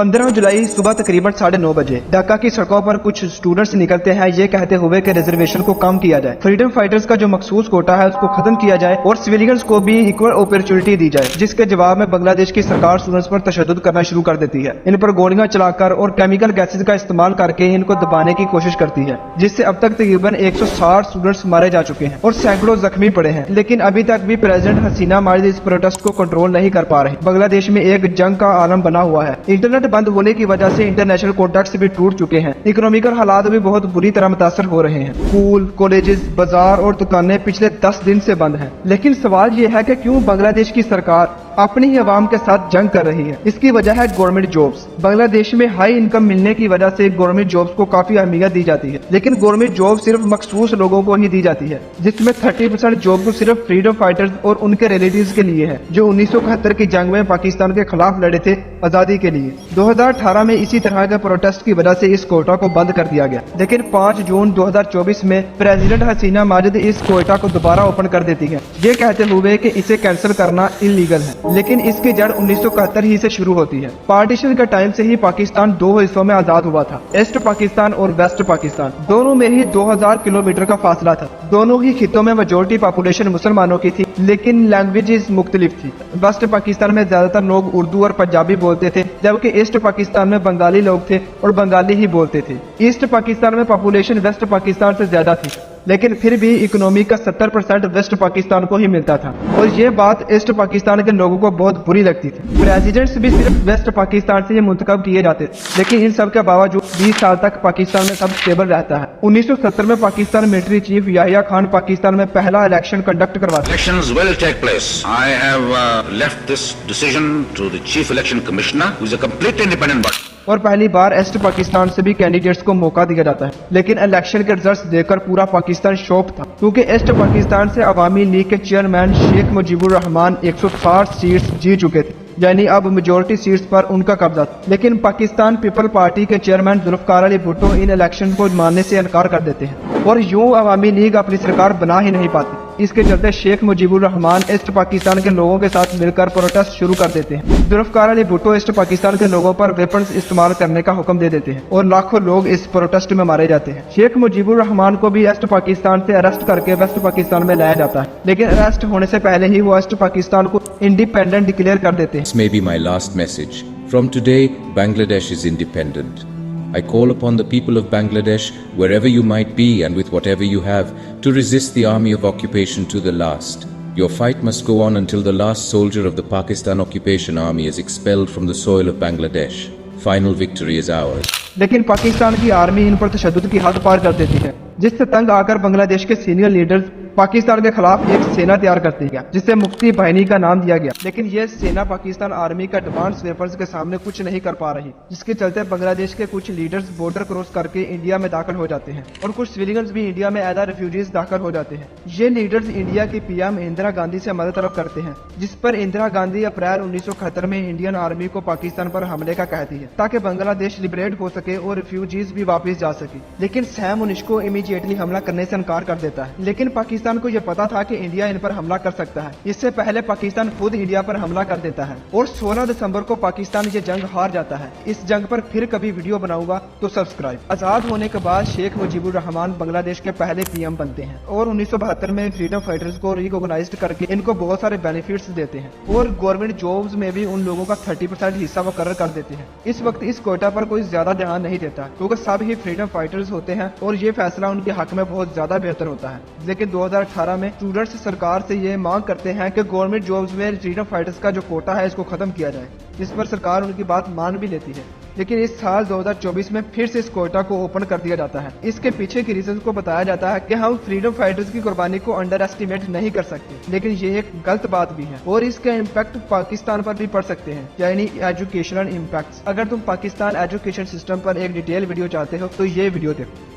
15 जुलाई सुबह तकरीबन 9:30 बजे ढाका की सड़कों पर कुछ स्टूडेंट्स निकलते हैं ये कहते हुए कि रिजर्वेशन को कम किया जाए, फ्रीडम फाइटर्स का जो मखसूस कोटा है उसको खत्म किया जाए और सिविलियंस को भी इक्वल अपॉर्चुनिटी दी जाए। जिसके जवाब में बांग्लादेश की सरकार स्टूडेंट्स पर तशद्दुद करना शुरू कर देती है, इन पर गोलियां चलाकर और केमिकल गैसेज का इस्तेमाल करके इनको दबाने की कोशिश करती है, जिससे अब तक तकरीबन 160 स्टूडेंट्स मारे जा चुके हैं और सैकड़ों जख्मी पड़े हैं। लेकिन अभी तक भी प्रेसिडेंट हसीना माजिद इस प्रोटेस्ट को कंट्रोल नहीं कर पा रहे। बांग्लादेश में एक जंग का आलम बना हुआ है। इंटरनेट बंद होने की वजह से इंटरनेशनल कॉन्टैक्ट्स भी टूट चुके हैं। इकोनॉमिकल हालात भी बहुत बुरी तरह मुतासर हो रहे हैं। स्कूल, कॉलेजेस, बाजार और दुकानें पिछले 10 दिन से बंद हैं। लेकिन सवाल ये है कि क्यों बांग्लादेश की सरकार अपनी ही आवाम के साथ जंग कर रही है। इसकी वजह है गवर्नमेंट जॉब्स। बांग्लादेश में हाई इनकम मिलने की वजह से गवर्नमेंट जॉब्स को काफी अहमियत दी जाती है, लेकिन गवर्नमेंट जॉब सिर्फ मखसूस लोगों को ही दी जाती है, जिसमें 30% जॉब तो सिर्फ फ्रीडम फाइटर्स और उनके रिलेटिव्स के लिए है, जो 1971 की जंग में पाकिस्तान के खिलाफ लड़े थे आजादी के लिए। 2018 में इसी तरह के प्रोटेस्ट की वजह से इस कोटा को बंद कर दिया गया, लेकिन 5 जून 2024 में प्रेसिडेंट हसीना माजिद इस कोटा को दोबारा ओपन कर देती है, ये कहते हुए कि इसे कैंसिल करना इलीगल है। लेकिन इसकी जड़ 1971 ही से शुरू होती है। पार्टीशन के टाइम से ही पाकिस्तान 2 हिस्सों में आजाद हुआ था, ईस्ट पाकिस्तान और वेस्ट पाकिस्तान। दोनों में ही 2000 किलोमीटर का फासला था। दोनों ही खितों में मेजोरिटी पॉपुलेशन मुसलमानों की थी, लेकिन लैंग्वेजेस मुख्तलिफ थी। वेस्ट पाकिस्तान में ज्यादातर लोग उर्दू और पंजाबी बोलते थे, जबकि ईस्ट पाकिस्तान में बंगाली लोग थे और बंगाली ही बोलते थे। ईस्ट पाकिस्तान में पॉपुलेशन वेस्ट पाकिस्तान से ज्यादा थी, लेकिन फिर भी इकोनॉमी का 70% वेस्ट पाकिस्तान को ही मिलता था, और ये बात ईस्ट पाकिस्तान के लोगों को बहुत बुरी लगती थी। प्रेसिडेंट्स भी सिर्फ वेस्ट पाकिस्तान से ही मुंतखब किए जाते, लेकिन इन सब के बावजूद 20 साल तक पाकिस्तान में सब स्टेबल रहता है। 1970 में पाकिस्तान मिलिट्री चीफ याहिया खान पाकिस्तान में पहला इलेक्शन कंडक्ट करवाते। Elections will take place. I have left this decision to the chief election commissioner, who is a complete independent body. और पहली बार ईस्ट पाकिस्तान से भी कैंडिडेट्स को मौका दिया जाता है, लेकिन इलेक्शन के रिजल्ट्स देखकर पूरा पाकिस्तान शॉक था, क्योंकि ईस्ट पाकिस्तान से अवामी लीग के चेयरमैन शेख मुजीबुर रहमान 160 सीट्स जीत चुके थे, यानी अब मेजोरिटी सीट्स पर उनका कब्जा था। लेकिन पाकिस्तान पीपल पार्टी के चेयरमैन जुल्फकार अली भुट्टो इन इलेक्शन को मानने से इनकार कर देते हैं, और यूं अवामी लीग अपनी सरकार बना ही नहीं पाती। इसके चलते शेख मुजीबुर रहमान ईस्ट पाकिस्तान के लोगों के साथ मिलकर प्रोटेस्ट शुरू कर देते हैं। जुल्फकार अली भुट्टो ईस्ट पाकिस्तान के लोगों पर वेपन्स इस्तेमाल करने का हुक्म दे देते हैं और लाखों लोग इस प्रोटेस्ट में मारे जाते हैं। शेख मुजीबुर रहमान को भी ईस्ट पाकिस्तान से अरेस्ट करके वेस्ट पाकिस्तान में लाया जाता है, लेकिन अरेस्ट होने से पहले ही वो ईस्ट पाकिस्तान को इंडिपेंडेंट डिक्लेयर कर देते हैं। This may be my last message. From today, Bangladesh is independent. I call upon the people of Bangladesh, wherever you might be and with whatever you have, to resist the army of occupation to the last. Your fight must go on until the last soldier of the Pakistan occupation army is expelled from the soil of Bangladesh. Final victory is ours. लेकिन पाकिस्तान की army इन पर तशद्दुद की हद पार कर देती है, जिससे तंग आकर बांग्लादेश के सीनियर लीडर्स पाकिस्तान के खिलाफ एक सेना तैयार करती है, जिसे मुक्ति बाहिनी का नाम दिया गया। लेकिन यह सेना पाकिस्तान आर्मी का एडवांस वेपन्स के सामने कुछ नहीं कर पा रही, जिसके चलते बांग्लादेश के कुछ लीडर्स बॉर्डर क्रॉस करके इंडिया में दाखिल हो जाते हैं, और कुछ सिविलियंस भी इंडिया में एज रेफ्यूजीज दाखिल हो जाते हैं। ये लीडर्स इंडिया की पीएम इंदिरा गांधी से मदद तलब करते हैं, जिस पर इंदिरा गांधी अप्रैल 1971 में इंडियन आर्मी को पाकिस्तान पर हमले का कहती है, ताकि बांग्लादेश लिबरेट हो सके और रिफ्यूजीज भी वापस जा सके। लेकिन सैम उनिस्को इमीडिएटली हमला करने से इनकार कर देता है, लेकिन पाकिस्तान को यह पता था कि इंडिया इन पर हमला कर सकता है। इससे पहले पाकिस्तान खुद इंडिया पर हमला कर देता है, और 16 दिसंबर को पाकिस्तान ये जंग हार जाता है। इस जंग पर फिर कभी वीडियो बनाऊंगा, तो सब्सक्राइब। आजाद होने के बाद शेख मुजीबुर रहमान बांग्लादेश के पहले पीएम बनते हैं, और 1972 में फ्रीडम फाइटर्स को रिकॉग्नाइज्ड करके इनको बहुत सारे बेनिफिट्स देते हैं, और गवर्नमेंट जॉब्स में भी उन लोगों का 30% हिस्सा मुकर्रर कर देते हैं। इस वक्त इस कोटा पर कोई ज्यादा ध्यान नहीं देता, क्योंकि सब ही फ्रीडम फाइटर्स होते हैं और ये फैसला उनके हक में बहुत ज्यादा बेहतर होता है। लेकिन 2018 में स्टूडेंट्स सरकार से ये मांग करते हैं कि गवर्नमेंट जॉब्स में फ्रीडम फाइटर्स का जो कोटा है इसको खत्म किया जाए, इस पर सरकार उनकी बात मान भी लेती है। लेकिन इस साल 2024 में फिर से इस कोटा को ओपन कर दिया जाता है। इसके पीछे की रीजन को बताया जाता है कि हम फ्रीडम फाइटर्स की कुर्बानी को अंडर एस्टिमेट नहीं कर सकते, लेकिन ये एक गलत बात भी है, और इसका इम्पैक्ट पाकिस्तान पर भी पड़ सकते हैं, यानी एजुकेशनल इम्पैक्ट। अगर तुम पाकिस्तान एजुकेशन सिस्टम पर एक डिटेल वीडियो चाहते हो तो ये वीडियो देखो।